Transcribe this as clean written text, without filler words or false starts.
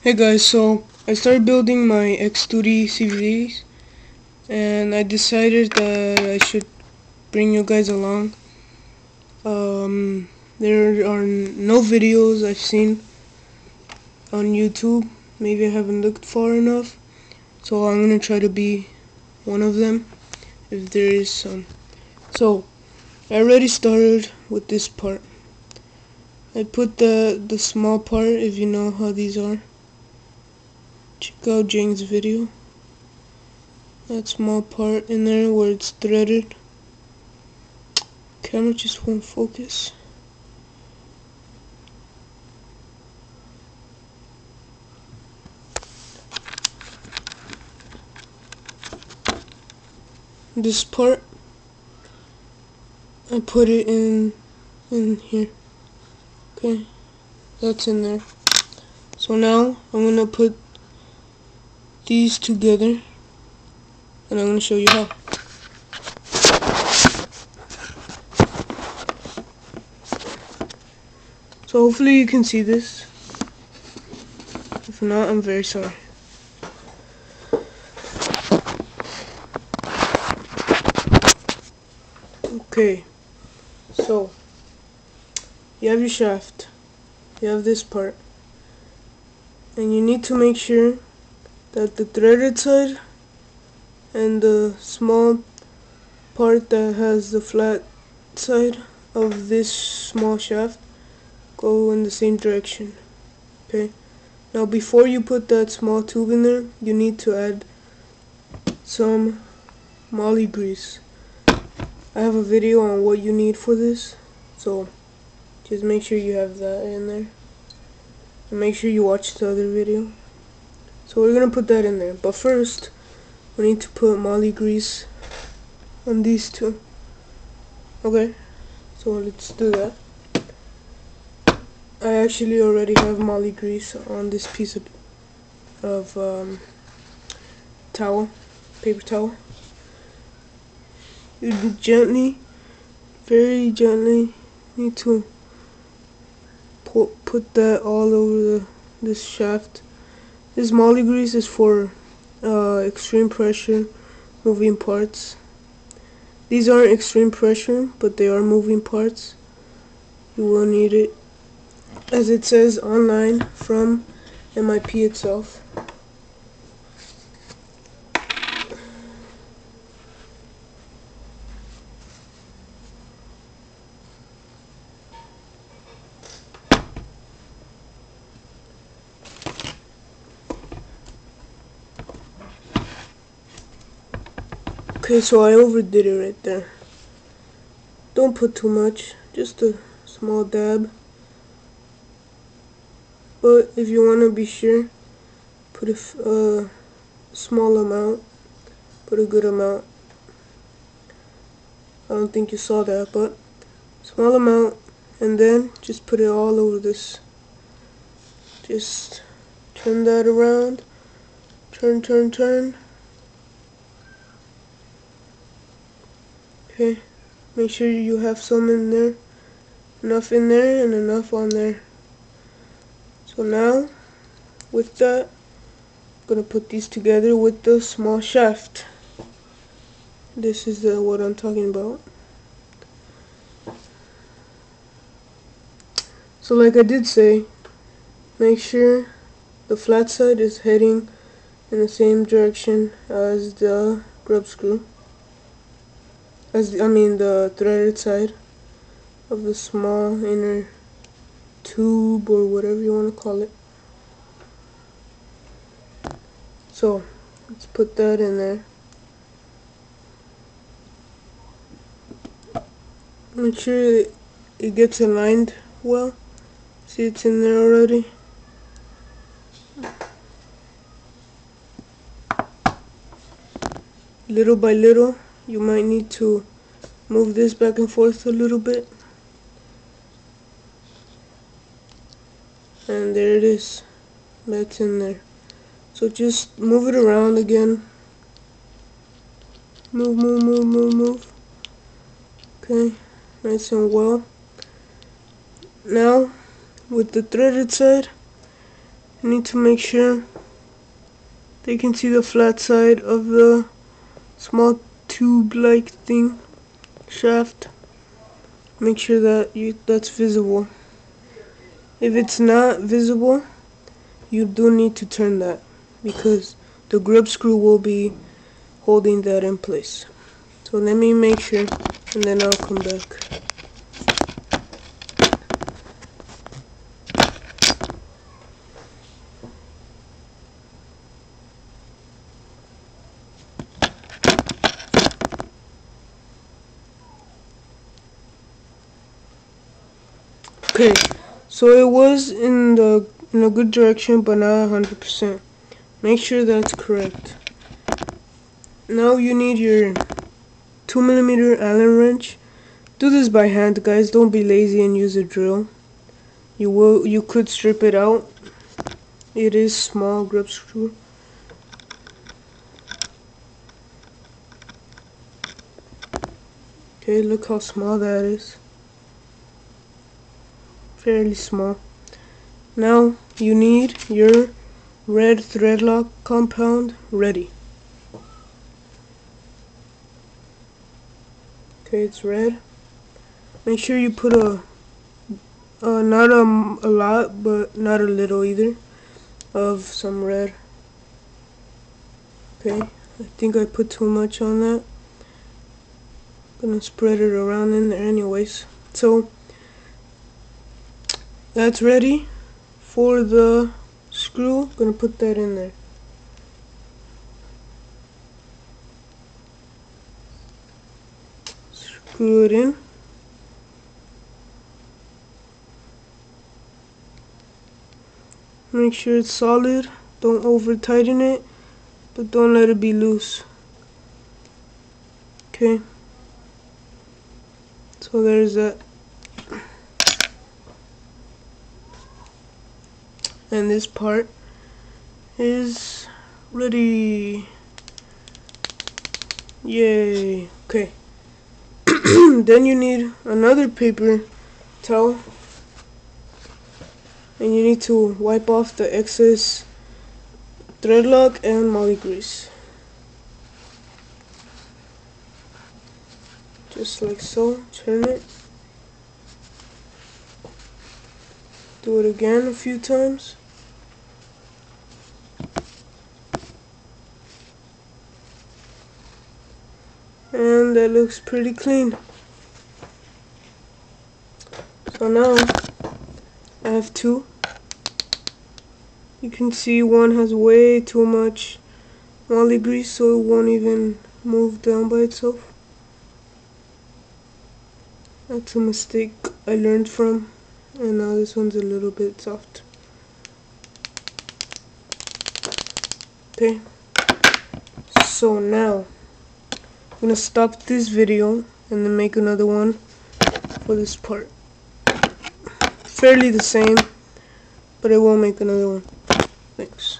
Hey guys, so I started building my X2D cvds and I decided that I should bring you guys along. There are no videos I've seen on YouTube. Maybe I haven't looked far enough, so I'm gonna try to be one of them if there is some. So I already started with this part. I put the small part, if you know how these are. Check out Jane's video. That small part in there where it's threaded. Camera just won't focus. This part, I put it in here. Okay, that's in there. So now I'm gonna put these together, and I'm gonna show you how. So hopefully you can see this. If not, I'm very sorry. Okay, so you have your shaft, you have this part, and you need to make sure that the threaded side and the small part that has the flat side of this small shaft go in the same direction. Okay, now before you put that small tube in there, you need to add some moly grease. I have a video on what you need for this, so just make sure you have that in there, and make sure you watch the other video. So we're gonna put that in there, but first we need to put moly grease on these two. Okay, so let's do that. I actually already have moly grease on this piece of towel, paper towel. You gently, very gently, need to put that all over this shaft. This moly grease is for extreme pressure moving parts. These aren't extreme pressure, but they are moving parts. You will need it, as it says online from MIP itself. Okay, so I overdid it right there. Don't put too much, just a small dab. But if you want to be sure, put a small amount, put a good amount. I don't think you saw that, but small amount, and then just put it all over this. Just turn that around, turn. Okay, make sure you have some in there, enough in there and enough on there. So now, with that, I'm gonna put these together with the small shaft. This is what I'm talking about. So like I did say, make sure the flat side is heading in the same direction as the grub screw. The threaded side of the small inner tube, or whatever you want to call it. So let's put that in there. Make sure it gets aligned well. See, it's in there already. Little by little, you might need to move this back and forth a little bit. And there it is. That's in there. So just move it around again. Move. Okay, nice and well. Now, with the threaded side, you need to make sure they can see the flat side of the small tube-like thing, shaft. Make sure that that's visible. If it's not visible, you do need to turn that, because the grub screw will be holding that in place. So let me make sure, and then I'll come back. Okay, so it was in a good direction, but not 100%. Make sure that's correct. Now you need your 2mm Allen wrench. Do this by hand, guys. Don't be lazy and use a drill. You could strip it out. It is small grub screw. Okay, look how small that is. Fairly small. Now you need your red thread lock compound ready. Okay, it's red. Make sure you put not a lot, but not a little either, of some red. Okay, I think I put too much on that. Gonna spread it around in there anyways. So that's ready for the screw. Gonna put that in there. Screw it in. Make sure it's solid. Don't over tighten it, but don't let it be loose. Okay. So there's that. And this part is ready. Yay. Okay. Then you need another paper towel, and you need to wipe off the excess thread lock and moly grease. Just like so. Turn it. Do it again a few times. And that looks pretty clean. So now I have two. You can see one has way too much moly grease, so it won't even move down by itself. That's a mistake I learned from, and now this one's a little bit soft. Okay, so now I'm gonna stop this video and then make another one for this part. Fairly the same, but I will make another one. Thanks.